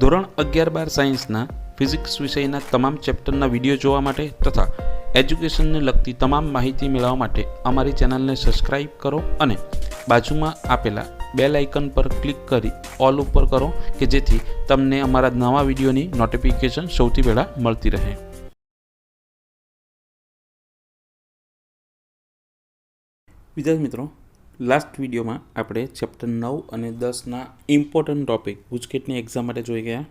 ધોરણ 11-12 સાયન્સના ફિઝિક્સ વિષયના તમામ ચેપ્ટરના વિડીયો જોવા માટે તથા એજ્યુકેશનને લગતી તમામ માહિતી મેળવવા માટે અમારી ચેનલને સબસ્ક્રાઇબ કરો અને બાજુમાં આપેલા બેલ આઇકન પર ક્લિક કરી ઓલ ઉપર કરો કે જેથી તમને અમારા નવા વિડીયોની નોટિફિકેશન સૌથી પહેલાં મળતી રહે. વિદ્યાર્થી મિત્રો, લાસ્ટ વિડીયોમાં આપણે ચેપ્ટર 9 અને 10ના ઇમ્પોર્ટન્ટ ટોપિક ગુજકેટની એક્ઝામ માટે જોઈ ગયા.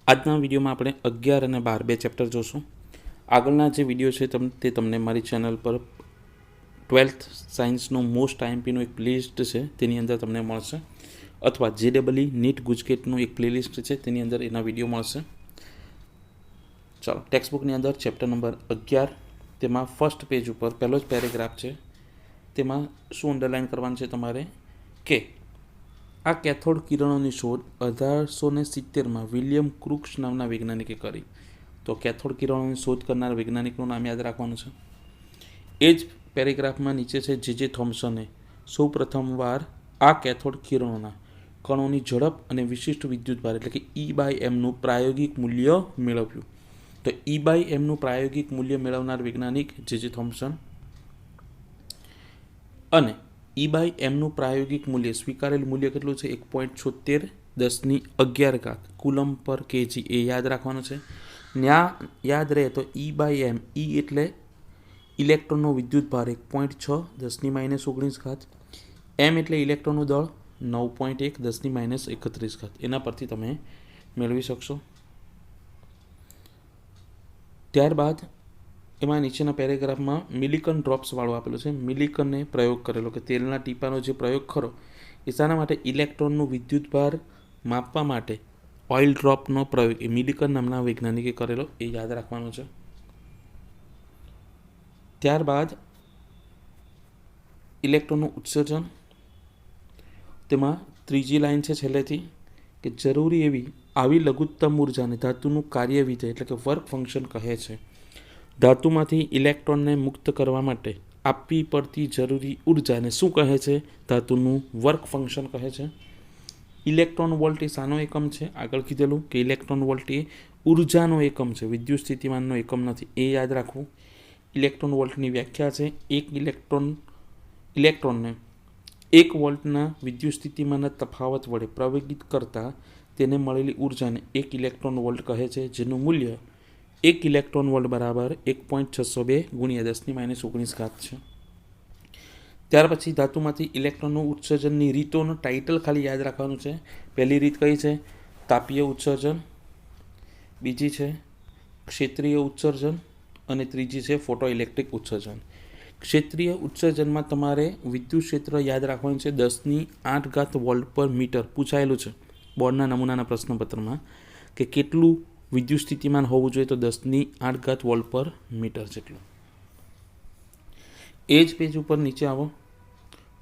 આજના વિડીયોમાં આપણે 11 અને 12 બે ચેપ્ટર જોશું. આગળના જે વિડીયો છે તે તમને મારી ચેનલ પર 12th સાયન્સનો મોસ્ટ આઈએમપીનું એક પ્લેલિસ્ટ છે તેની અંદર તમને મળશે, અથવા JEE નીટ ગુજકેટનું એક પ્લેલિસ્ટ છે તેની અંદર એના વિડીયો મળશે. ચાલો, ટેક્સ્ટબુકની અંદર ચેપ્ટર નંબર 11, તેમાં ફર્સ્ટ પેજ ઉપર પહેલો જ પેરેગ્રાફ છે. તેમાં શું અંડરલાઇન કરવાનું છે તમારે કે આ કેથોડ કિરણોની શોધ 1870માં વિલિયમ ક્રુક્સ નામના વૈજ્ઞાનિકે કરી. તો કેથોડ કિરણોની શોધ કરનાર વૈજ્ઞાનિકનું નામ યાદ રાખવાનું છે. એ જ પેરેગ્રાફમાં નીચે છે J.J. થોમ્સને સૌ પ્રથમવાર આ કેથોડ કિરણોના કણોની ઝડપ અને વિશિષ્ટ વિદ્યુતભાર એટલે કે E/mનું પ્રાયોગિક મૂલ્ય મેળવ્યું. તો E/mનું પ્રાયોગિક મૂલ્ય મેળવનાર વૈજ્ઞાનિક J.J. થોમ્સન અને E/mનું પ્રાયોગિક મૂલ્ય સ્વીકારેલ મૂલ્ય કેટલું છે? 1.76 કુલમ પર kg. એ યાદ રાખવાનું છે. યાદ રહે તો E/m, E એટલે ઇલેક્ટ્રોનનો વિદ્યુતભાર 1.6 10⁻−19, m એટલે ઇલેક્ટ્રોનનું દળ 9.1 10⁻31. એના પરથી તમે મેળવી શકશો. ત્યારબાદ એમાં નીચેના પેરેગ્રાફમાં મિલિકન ડ્રોપ્સવાળું આપેલું છે. મિલિકને પ્રયોગ કરેલો કે તેલના ટીપાનો જે પ્રયોગ ખરો એ શાના માટે? ઇલેક્ટ્રોનનું વિદ્યુતભાર માપવા માટે ઓઇલ ડ્રોપનો પ્રયોગ એ મિલિકન નામના વૈજ્ઞાનિકે કરેલો. એ યાદ રાખવાનું છે. ત્યારબાદ ઇલેક્ટ્રોનનું ઉત્સર્જન, તેમાં ત્રીજી લાઈન છે છેલ્લેથી કે જરૂરી આવી લઘુત્તમ ઉર્જાને ધાતુનું કાર્યવિધેય એટલે કે વર્ક ફંક્શન કહે છે. ધાતુમાંથી ઇલેક્ટ્રોનને મુક્ત કરવા માટે આપવી પડતી જરૂરી ઉર્જાને શું કહે છે? ધાતુનું વર્ક ફંક્શન કહે છે. ઇલેક્ટ્રોન વોલ્ટ એ શાનો એકમ છે? આગળ કીધેલું કે ઇલેક્ટ્રોન વોલ્ટ એ ઉર્જાનો એકમ છે, વિદ્યુત સ્થિતિમાનનો એકમ નથી. એ યાદ રાખવું. ઇલેક્ટ્રોન વોલ્ટની વ્યાખ્યા છે એક ઇલેક્ટ્રોનને 1 વોલ્ટના વિદ્યુત સ્થિતિમાનના તફાવત વડે પ્રવેગિત કરતાં તેને મળેલી ઉર્જાને 1 ઇલેક્ટ્રોન વોલ્ટ કહે છે, જેનું મૂલ્ય 1 ઇલેક્ટ્રોન વોલ્ટ બરાબર 1.602 × 10⁻19 છે. ત્યાર પછી ધાતુમાંથી ઇલેક્ટ્રોનનું ઉત્સર્જનની રીતોનું ટાઇટલ ખાલી યાદ રાખવાનું છે. પહેલી રીત કઈ છે? તાપીય ઉત્સર્જન, બીજી છે ક્ષેત્રીય ઉત્સર્જન અને ત્રીજી છે ફોટો ઇલેક્ટ્રિક ઉત્સર્જન. ક્ષેત્રીય ઉત્સર્જનમાં તમારે વિદ્યુત ક્ષેત્ર યાદ રાખવાનું છે 10⁸ વોલ્ટ પર મીટર. પૂછાયેલું છે બોર્ડના નમૂનાના પ્રશ્નપત્રમાં કે કેટલું વિદ્યુત સ્થિતિમાન હોવું જોઈએ? તો 10⁸ વોલ્ટ પર મીટર જેટલું. એ જ પેજ ઉપર નીચે આવો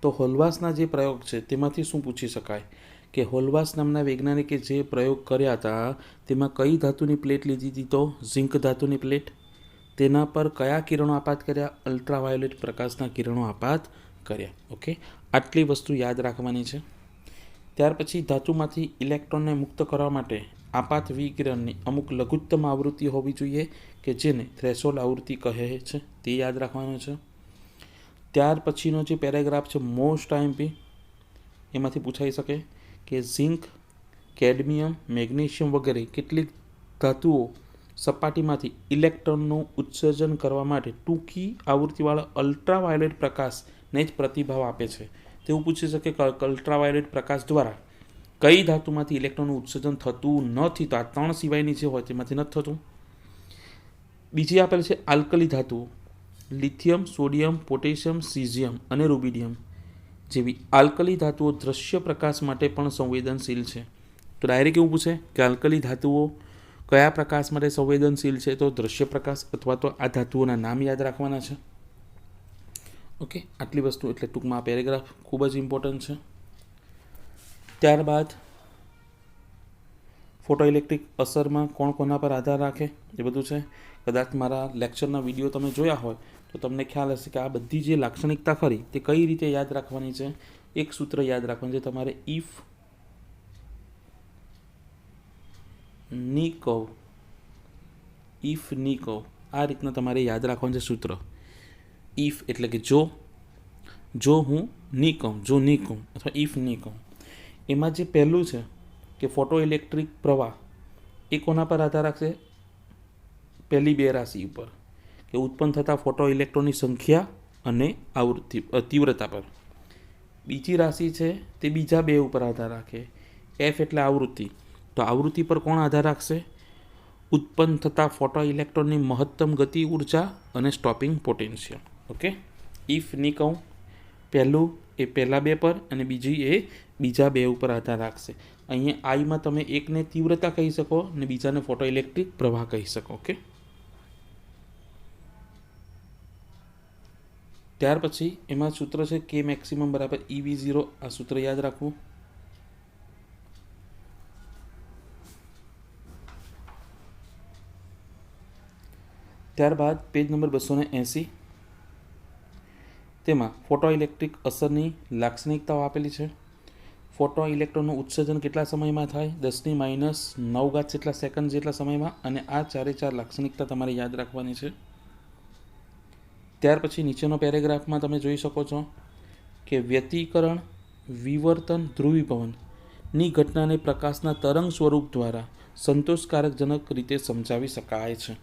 તો હોલવાસના જે પ્રયોગ છે તેમાંથી શું પૂછી શકાય કે હોલવાસ નામના વૈજ્ઞાનિકે જે પ્રયોગ કર્યા હતા તેમાં કઈ ધાતુની પ્લેટ લીધી હતી? તો ઝિંક ધાતુની પ્લેટ. તેના પર કયા કિરણો આપાત કર્યા? અલ્ટ્રાવાયોલેટ પ્રકાશના કિરણો આપાત કર્યા. ઓકે, આટલી વસ્તુ યાદ રાખવાની છે. ત્યાર પછી ધાતુમાંથી ઇલેક્ટ્રોનને મુક્ત કરવા માટે આપાત વિકિરણની અમુક લઘુત્તમ આવૃત્તિ હોવી જોઈએ કે જેને થ્રેશોલ્ડ આવૃત્તિ કહે છે. તે યાદ રાખવાનું છે. ત્યાર પછીનો જે પેરેગ્રાફ છે મોસ્ટ આઈએમપી, એમાંથી પૂછાઈ શકે કે ઝિંક, કેડમિયમ, મેગ્નેશિયમ વગેરે કેટલીક ધાતુઓ સપાટીમાંથી ઇલેક્ટ્રોનનું ઉત્સર્જન કરવા માટે ટૂંકી આવૃત્તિવાળા અલ્ટ્રાવાયોલેટ પ્રકાશને જ પ્રતિભાવ આપે છે. તેવું પૂછી શકે કે અલ્ટ્રાવાયોલેટ પ્રકાશ દ્વારા કઈ ધાતુમાંથી ઇલેક્ટ્રોનનું ઉત્સર્જન થતું નથી? તો આ 3 સિવાયની જે હોય તેમાંથી નથી થતું. બીજી આપેલ છે આલ્કલી ધાતુઓ, લિથિયમ, સોડિયમ, પોટેશિયમ, સીઝિયમ અને રૂબિડિયમ જેવી આલ્કલી ધાતુઓ દ્રશ્ય પ્રકાશ માટે પણ સંવેદનશીલ છે. તો ડાયરેક્ટ એવું પૂછે કે આલ્કલી ધાતુઓ કયા પ્રકાશ માટે સંવેદનશીલ છે? તો દ્રશ્ય પ્રકાશ, અથવા તો આ ધાતુઓના નામ યાદ રાખવાના છે. ઓકે, આટલી વસ્તુ એટલે ટૂંકમાં આ પેરેગ્રાફ ખૂબ જ ઇમ્પોર્ટન્ટ છે. ત્યારબાદ ફોટો ઇલેક્ટ્રિક અસરમાં કોણ કોના પર આધાર રાખે એ બધું છે. કદાચ મારા લેક્ચરના વિડીયો તમે જોયા હોય તો તમને ખ્યાલ હશે કે આ બધી જે લાક્ષણિકતા ખરી તે કઈ રીતે યાદ રાખવાની છે. એક સૂત્ર યાદ રાખવાનું છે તમારે, ઇફ ની કહું, ઇફ ની કહું, આ રીતના તમારે યાદ રાખવાનું છે સૂત્ર. ઇફ એટલે કે જો હું ની કહું, જો ની કહું અથવા ઇફ ની કહું. એમાં જે પહેલું છે કે ફોટો ઇલેક્ટ્રિક પ્રવાહ એ કોના પર આધાર રાખશે? પહેલી બે રાશિ ઉપર, કે ઉત્પન્ન થતા ફોટો ઇલેક્ટ્રોનની સંખ્યા અને આવૃત્તિ તીવ્રતા પર. બીજી રાશિ છે તે બીજા બે ઉપર આધાર રાખે. એફ એટલે આવૃત્તિ, તો આવૃત્તિ પર કોણ આધાર રાખશે? ઉત્પન્ન થતા ફોટો ઇલેક્ટ્રોનની મહત્તમ ગતિ ઉર્જા અને સ્ટોપિંગ પોટેન્શિયલ. ઓકે, ઇફ ની કહું પહેલું એ પહેલાં બે પર અને બીજી એ બીજા બે ઉપર આધાર રાખશે. અહીંયા આઈમાં તમે એકને તીવ્રતા કહી શકો અને બીજાને ફોટો ઇલેક્ટ્રિક પ્રવાહ કહી શકો. ઓકે, ત્યાર પછી એમાં સૂત્ર છે કે મેક્સિમમ બરાબર EV0. આ સૂત્ર યાદ રાખવું. ત્યારબાદ પેજ નંબર 280, તેમાં ફોટો ઇલેક્ટ્રિક અસરની લાક્ષણિકતાઓ આપેલી છે. ફોટો ઇલેક્ટ્રોનનું ઉત્સર્જન કેટલા સમયમાં થાય? 10⁻⁹ જેટલા સેકન્ડ જેટલા સમયમાં. અને આ ચારે ચાર લાક્ષણિકતા તમારે યાદ રાખવાની છે. ત્યાર પછી નીચેનો પેરેગ્રાફમાં તમે જોઈ શકો છો કે વ્યતિકરણ, વિવર્તન, ધ્રુવીભવનની ઘટનાને પ્રકાશના તરંગ સ્વરૂપ દ્વારા સંતોષકારકજનક રીતે સમજાવી શકાય છે.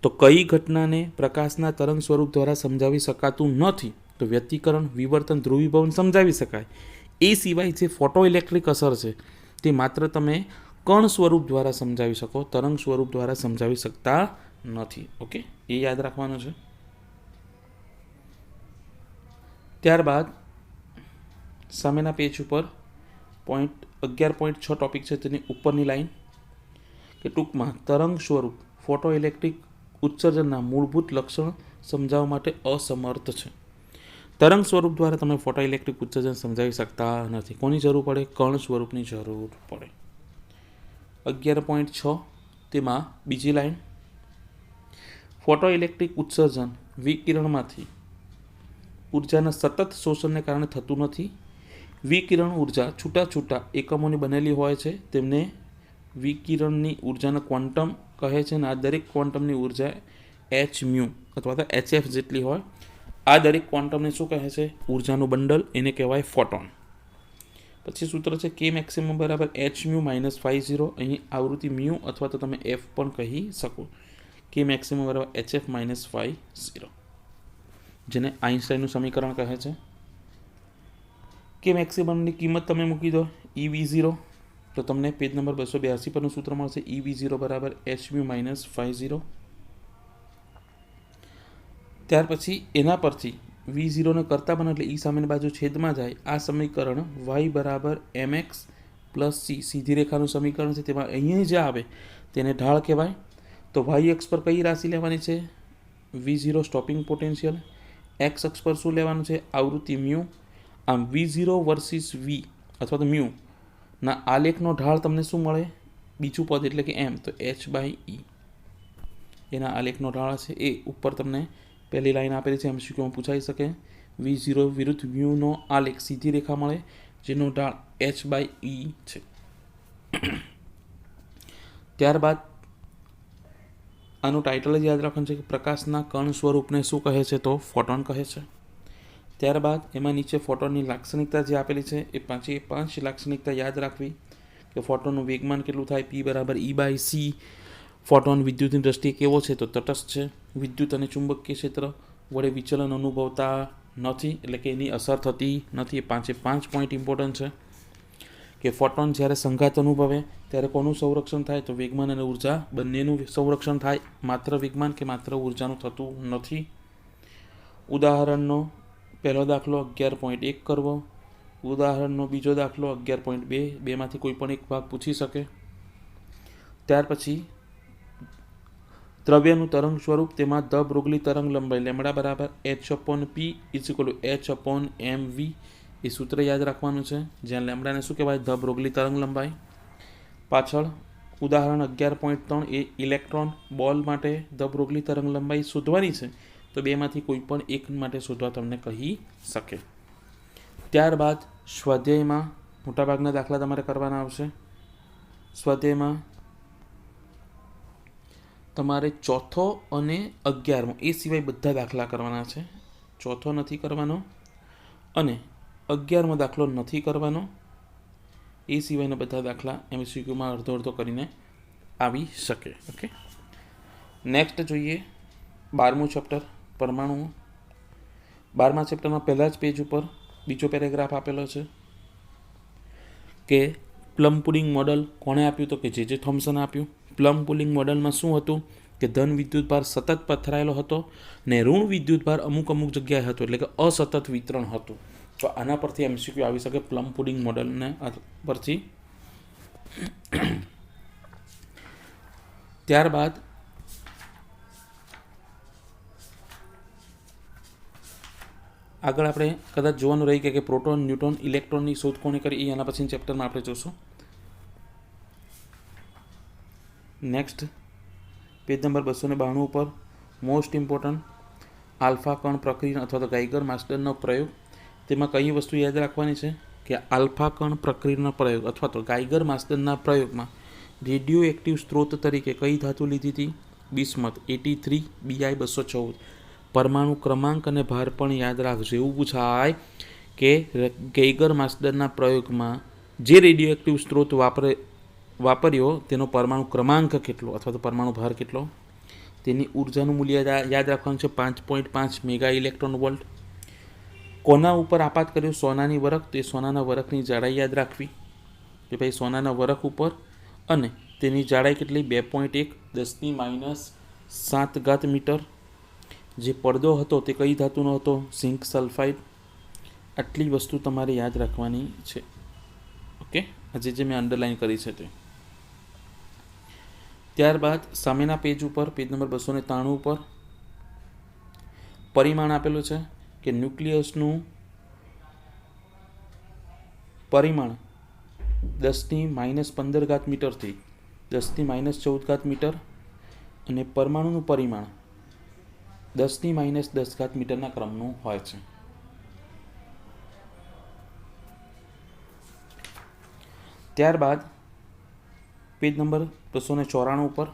તો કઈ ઘટનાને પ્રકાશના તરંગ સ્વરૂપ દ્વારા સમજાવી શકાતું નથી? તો વ્યતિકરણ, વિવર્તન, ધ્રુવીભવન સમજાવી શકાય. એ સિવાય જે ફોટો ઇલેક્ટ્રિક અસર છે તે માત્ર તમે કણ સ્વરૂપ દ્વારા સમજાવી શકો, તરંગ સ્વરૂપ દ્વારા સમજાવી શકતા નથી. ઓકે, એ યાદ રાખવાનું છે. ત્યારબાદ સામેના પેજ ઉપર 11.6 ટોપિક છે, તેની ઉપરની લાઈન કે ટૂંકમાં તરંગ સ્વરૂપ ફોટો ઇલેક્ટ્રિક ઉત્સર્જનના મૂળભૂત લક્ષણ સમજાવવા માટે અસમર્થ છે. તરંગ સ્વરૂપ દ્વારા તમે ફોટો ઇલેક્ટ્રિક ઉત્સર્જન સમજાવી શકતા નથી. કોની જરૂર પડે? કણ સ્વરૂપની જરૂર પડે. 11.6 તેમાં બીજી લાઈન, ફોટો ઇલેક્ટ્રિક ઉત્સર્જન વિકિરણમાંથી ઉર્જાના સતત શોષણને કારણે થતું નથી. વિકિરણ ઉર્જા છૂટા છૂટા એકમોની બનેલી હોય છે, તેમને વિકિરણની ઉર્જાના ક્વોન્ટમ કહે છે. અને આ દરેક ક્વોન્ટમની ઉર્જા hν અથવા તો hf જેટલી હોય. આ દરેક ક્વોન્ટમને શું કહે છે? ઉર્જાનું બંડલ, એને કહેવાય ફોટોન. પછી સૂત્ર છે કે મેક્સિમમ બરાબર hν - 50. અહીં આવૃત્તિ મ્યુ અથવા તો તમે f પણ કહી શકો. કે મેક્સિમમ બરાબર hf - 50, જેને આઇન્સ્ટાઈનનું સમીકરણ કહે છે. કે મેક્સિમમની કિંમત તમે મૂકી દો EV0, તો તમને પેજ નંબર 282 પરનું સૂત્ર મળશે. EV0 બરાબર hν - 50. ત્યાર પછી એના પરથી V0 ને કરતા બને એટલે E સામેની બાજુ છેદમાં જાય. આ સમીકરણ y બરાબર mx પ્લસ c સીધી રેખાનું સમીકરણ છે. તેમાં અહીંયા જે આવે તેને ઢાળ કહેવાય. તો y અક્ષ પર કઈ રાશિ લેવાની છે? V0 stopping potential. x અક્ષ પર શું લેવાનું છે? આવૃત્તિ મ્યુ. આમ V0 વર્સિસ v અથવા તો મ્યુ ના આલેખનો ઢાળ તમને શું મળે? બીજું પદ એટલે કે m, તો h/e એના આલેખનો ઢાળ છે. એ ઉપર તમને પહેલી લાઈન આપેલી છે, MCQમાં પૂછાઈ શકે. V0 વિરુદ્ધ મ્યુનો આલેખ સીધી રેખા મળે, જેનો ઢાળ h/e છે. ત્યારબાદ આનું ટાઇટલ જ યાદ રાખવાનું છે કે પ્રકાશના કણ સ્વરૂપને શું કહે છે? તો ફોટોન કહે છે. ત્યારબાદ એમાં નીચે ફોટોનની લાક્ષણિકતા જે આપેલી છે એ પાંચ લાક્ષણિકતા યાદ રાખવી. કે ફોટોનનું વેગમાન કેટલું થાય? P બરાબર E/c. ફોટોન વિદ્યુતની દ્રષ્ટિએ કેવો છે? તો તટસ્થ છે. વિદ્યુત અને ચુંબકીય ક્ષેત્ર વડે વિચલન અનુભવતા નથી, એટલે કે એની અસર થતી નથી. એ 5 પોઈન્ટ ઇમ્પોર્ટન્ટ છે. કે ફોટોન જ્યારે સંઘાત અનુભવે ત્યારે કોનું સંરક્ષણ થાય? તો વેગમાન અને ઉર્જા બંનેનું સંરક્ષણ થાય. માત્ર વેગમાન કે માત્ર ઉર્જાનું થતું નથી. ઉદાહરણનો પહેલો દાખલો 11.1 કરવો. ઉદાહરણનો બીજો દાખલો 11.2. બેમાંથી કોઈ પણ એક ભાગ પૂછી શકે. ત્યાર પછી દ્રવ્યનું તરંગ સ્વરૂપ, તેમાં ધ બ્રોગલી તરંગ લંબાઈ લેમડા બરાબર h/p = h/mv. એ સૂત્ર યાદ રાખવાનું છે, જ્યાં લેમડાને શું કહેવાય? ધ બ્રોગલી તરંગ લંબાઈ. પાછળ ઉદાહરણ 11.3 એ ઇલેક્ટ્રોન બોલ માટે ધ બ્રોગલી તરંગ લંબાઈ શોધવાની છે, તો બેમાંથી કોઈ પણ એક માટે શોધવા તમને કહી શકે. ત્યારબાદ સ્વાધ્યાયમાં મોટાભાગના દાખલા તમારે કરવાના આવશે. સ્વાધ્યાયમાં તમારે ચોથો અને 11મો એ સિવાય બધા દાખલા કરવાના છે. ચોથો નથી કરવાનો અને 11મો દાખલો નથી કરવાનો. એ સિવાયના બધા દાખલા MCQમાં અડધો અડધો કરીને આવી શકે. ઓકે, નેક્સ્ટ જોઈએ 12મું ચેપ્ટર પરમાણુઓ. 12મા ચેપ્ટરમાં પહેલા જ પેજ ઉપર બીજો પેરેગ્રાફ આપેલો છે કે પ્લમ પુડિંગ મોડલ કોણે આપ્યું? તો કે જે થોમ્સન આપ્યું. પ્લમ પુડિંગ મોડલમાં શું હતું કે ધન વિદ્યુતભાર સતત પથરાયેલો હતો ને ઋણ વિદ્યુતભાર અમુક જગ્યાએ હતો, એટલે કે અસતત વિતરણ હતું. તો આના પરથી MCQ આવી શકે પ્લમ પુડિંગ મોડલને પરથી. ત્યારબાદ આગળ આપણે કદાચ જોવાનું રહી કે પ્રોટોન, ન્યુટ્રોન, ઇલેક્ટ્રોનની શોધ કોણે કરી, એ આના પછી ચેપ્ટરમાં આપણે જોશું. નેક્સ્ટ પેજ નંબર 292 ઉપર મોસ્ટ ઇમ્પોર્ટન્ટ આલ્ફા કણ પ્રક્રિયા અથવા તો ગાઈગર માસ્ટરનો પ્રયોગ. તેમાં કઈ વસ્તુ યાદ રાખવાની છે કે આલ્ફા કણ પ્રક્રિયાનો પ્રયોગ અથવા તો ગાઈગર માસ્ટરના પ્રયોગમાં રેડિયો એક્ટિવ સ્ત્રોત તરીકે કઈ ધાતુ લીધી હતી? Bismuth 83 Bi 214. પરમાણુ ક્રમાંક અને ભાર પણ યાદ રાખજો. એવું પૂછાય કે ગેઈગર માસ્ટરના પ્રયોગમાં જે રેડિયો એક્ટિવ સ્ત્રોત વાપર્યો તેનો પરમાણુ ક્રમાંક કેટલો અથવા તો પરમાણુ ભાર કેટલો? તેની ઉર્જાનું મૂલ્ય યાદ રાખવાનું છે 5.5 મેગા ઇલેક્ટ્રોન વોલ્ટ. કોના ઉપર આપાત કર્યો? સોનાની વરખ. તો એ સોનાના વરખની જાડાઈ યાદ રાખવી કે ભાઈ સોનાના વરખ ઉપર, અને તેની જાડાઈ કેટલી? 2.1 × 10⁻⁷ મીટર. જે પડદો હતો તે કઈ ધાતુનો હતો? Zinc sulphide. આટલી વસ્તુ તમારે યાદ રાખવાની છે. ઓકે, આજે જે મેં અંડરલાઈન કરી છે તે. ત્યારબાદ સામેના પેજ ઉપર પેજ નંબર 293 ઉપર પરિમાણ આપેલું છે કે ન્યુક્લિયસનું પરિમાણ 10⁻15 મીટરથી 10⁻14 મીટર અને પરમાણુનું પરિમાણ 10⁻10 મીટરના ક્રમનું હોય છે. ત્યારબાદ પેજ નંબર 294 ઉપર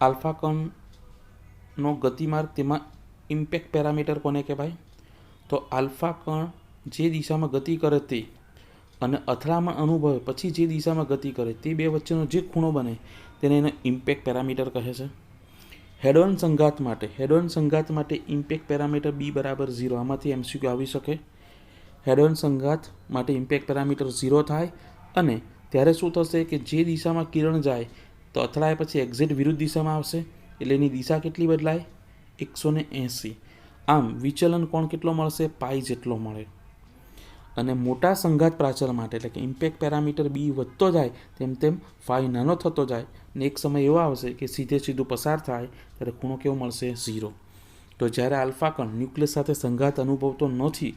આલ્ફા કણનો ગતિમાર્ગ, તેમાં ઇમ્પેક્ટ પેરામીટર કોને કહેવાય? તો આલ્ફા કણ જે દિશામાં ગતિ કરે તે અને અથડામણ અનુભવે પછી જે દિશામાં ગતિ કરે તે બે વચ્ચેનો જે ખૂણો બને તેને એનો ઇમ્પેક્ટ પેરામીટર કહે છે. હેડ-ઓન સંઘાત માટે ઇમ્પેક્ટ પેરામીટર B = 0. આમાંથી MCQ આવી શકે. હેડ-ઓન સંઘાત માટે ઇમ્પેક્ટ પેરામીટર 0 થાય અને ત્યારે શું થશે કે જે દિશામાં કિરણ જાય તો અથડાય પછી એક્ઝેક્ટ વિરુદ્ધ દિશામાં આવશે, એટલે એની દિશા કેટલી બદલાય? 180. આમ વિચલન કોણ કેટલો મળશે? પાઈ જેટલો મળે. અને મોટા સંઘાત પ્રાચલ માટે એટલે કે ઇમ્પેક્ટ પેરામીટર B વધતો જાય તેમ તેમ ફાઈ નાનો થતો જાય ને એક સમય એવો આવશે કે સીધું પસાર થાય ત્યારે ખૂણો કેવો મળશે? 0. તો જ્યારે આલ્ફા કણ ન્યુક્લિયસ સાથે સંઘાત અનુભવતો નથી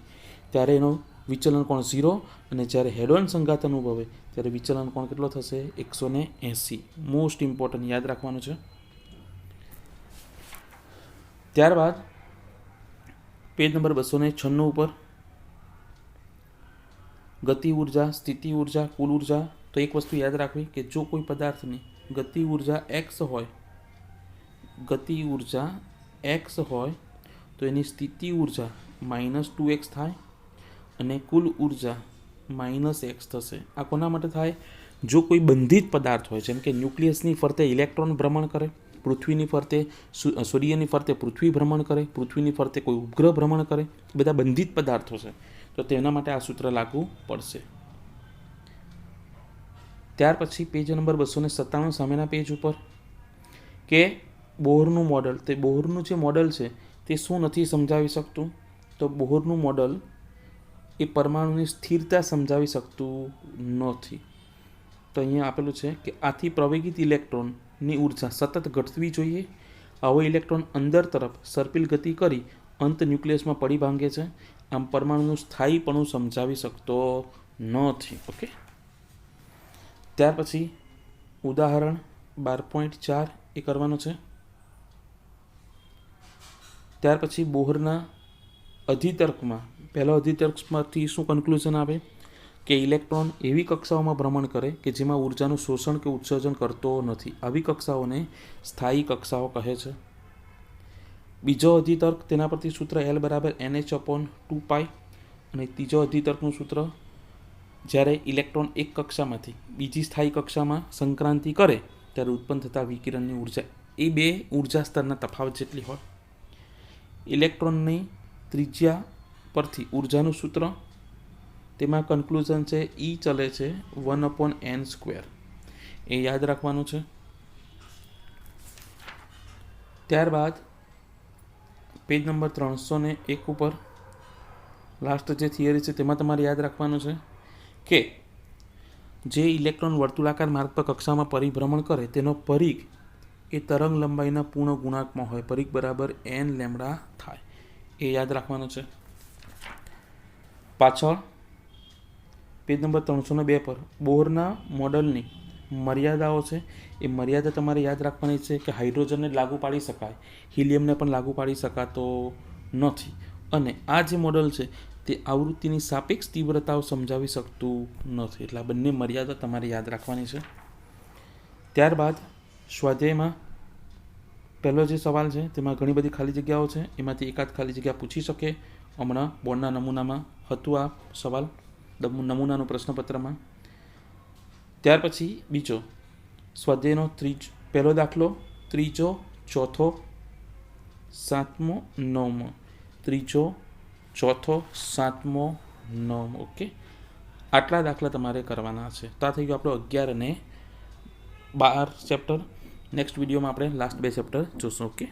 ત્યારે એનો વિચલન કોણ 0, અને જ્યારે હેડ-ઓન સંઘાત અનુભવે ત્યારે વિચલન કોણ કેટલો થશે? 180. મોસ્ટ ઇમ્પોર્ટન્ટ યાદ રાખવાનું છે. ત્યારબાદ પેજ નંબર 296 ઉપર ગતિ ઉર્જા, સ્થિતિ ઉર્જા, કુલ ઉર્જા. તો એક વસ્તુ યાદ રાખવી કે જો કોઈ પદાર્થની ગતિ ઉર્જા x હોય તો એની સ્થિતિ ઉર્જા -2x થાય અને કુલ ઉર્જા -x થશે. આ કોના માટે થાય? જો કોઈ બંધિત પદાર્થ હોય, જેમ કે ન્યુક્લિયસની ફરતે ઇલેક્ટ્રોન ભ્રમણ કરે, પૃથ્વીની ફરતે સૂર્યની ફરતે પૃથ્વી ભ્રમણ કરે, પૃથ્વીની ફરતે કોઈ ઉપગ્રહ ભ્રમણ કરે, બધા બંધિત પદાર્થો છે, તો તેના માટે આ સૂત્ર લાગુ પડશે. ત્યાર પછી પેજ નંબર 297 સામેના પેજ ઉપર કે બોહરનું મોડલ. તે બોહરનું જે મોડલ છે તે શું નથી સમજાવી શકતું? તો બોહરનું મોડલ એ પરમાણુની સ્થિરતા સમજાવી શકતું નથી. તો અહીંયા આપેલું છે કે આથી પ્રવેગિત ઇલેક્ટ્રોનની ઉર્જા સતત ઘટવી જોઈએ. આવો ઇલેક્ટ્રોન અંદર તરફ સર્પિલ ગતિ કરી અંત ન્યુક્લિયસમાં પડી ભાંગે છે. આમ પરમાણુનું સ્થાયીપણું સમજાવી શકતો નથી. ઓકે, ત્યાર પછી ઉદાહરણ 12.4 એ કરવાનું છે. ત્યાર પછી બોહરના અધિતર્કમાં પહેલા અધિતર્કમાંથી શું કન્ક્લુઝન આવે? કે ઇલેક્ટ્રોન એવી કક્ષાઓમાં ભ્રમણ કરે કે જેમાં ઉર્જાનું શોષણ કે ઉત્સર્જન કરતો નથી. આવી કક્ષાઓને સ્થાયી કક્ષાઓ કહે છે. બીજો અધિતર્ક, તેના પરથી સૂત્ર L = NH/2π. અને ત્રીજો અધિતર્કનું સૂત્ર, જ્યારે ઇલેક્ટ્રોન એક કક્ષામાંથી બીજી સ્થાયી કક્ષામાં સંક્રાંતિ કરે ત્યારે ઉત્પન્ન થતા વિકિરણની ઉર્જા એ બે ઉર્જા સ્તરના તફાવત જેટલી હોય. ઇલેક્ટ્રોનની ત્રિજ્યા પરથી ઉર્જાનું સૂત્ર, તેમાં કન્ક્લુઝન છે E ચલે છે 1/n². એ યાદ રાખવાનું છે. ત્યારબાદ પેજ નંબર 301 ઉપર લાસ્ટ જે થિયરી છે તેમાં તમારે યાદ રાખવાનું છે કે જે ઇલેક્ટ્રોન વર્તુળાકાર માર્ગ પર કક્ષામાં પરિભ્રમણ કરે તેનો પરિઘ એ તરંગ લંબાઈના પૂર્ણ ગુણાંકમાં હોય. પરિઘ બરાબર n લેમ્બડા થાય. એ યાદ રાખવાનું છે. પાછળ પેજ નંબર 302 પર બોરના મોડલની મર્યાદાઓ છે. એ મર્યાદા તમારે યાદ રાખવાની છે કે હાઇડ્રોજનને લાગુ પાડી શકાય, હિલિયમને પણ લાગુ પાડી શકાતો નથી. અને આ જે મોડલ છે તે આવૃત્તિની સાપેક્ષ તીવ્રતાઓ સમજાવી શકતું નથી. એટલે આ બંને મર્યાદા તમારે યાદ રાખવાની છે. ત્યારબાદ સ્વાધ્યાયમાં પહેલો જે સવાલ છે તેમાં ઘણી બધી ખાલી જગ્યાઓ છે. એમાંથી એકાદ ખાલી જગ્યા પૂછી શકે. હમણાં બોર્ડના નમૂનામાં હતું આ સવાલ, નમૂનાનું પ્રશ્નપત્રમાં. ત્યાર પછી બીજો સ્વાધ્યાયનો પહેલો દાખલો, ત્રીજો, ચોથો, સાતમો, નવમો. ત્રીજો, ચોથો, સાતમો, નવમો. ઓકે, આટલા દાખલા તમારે કરવાના છે. તો આ થઈ ગયો આપણો 11 અને 12 ચેપ્ટર. નેક્સ્ટ વિડીયોમાં આપણે લાસ્ટ 2 ચેપ્ટર જોશું. ઓકે.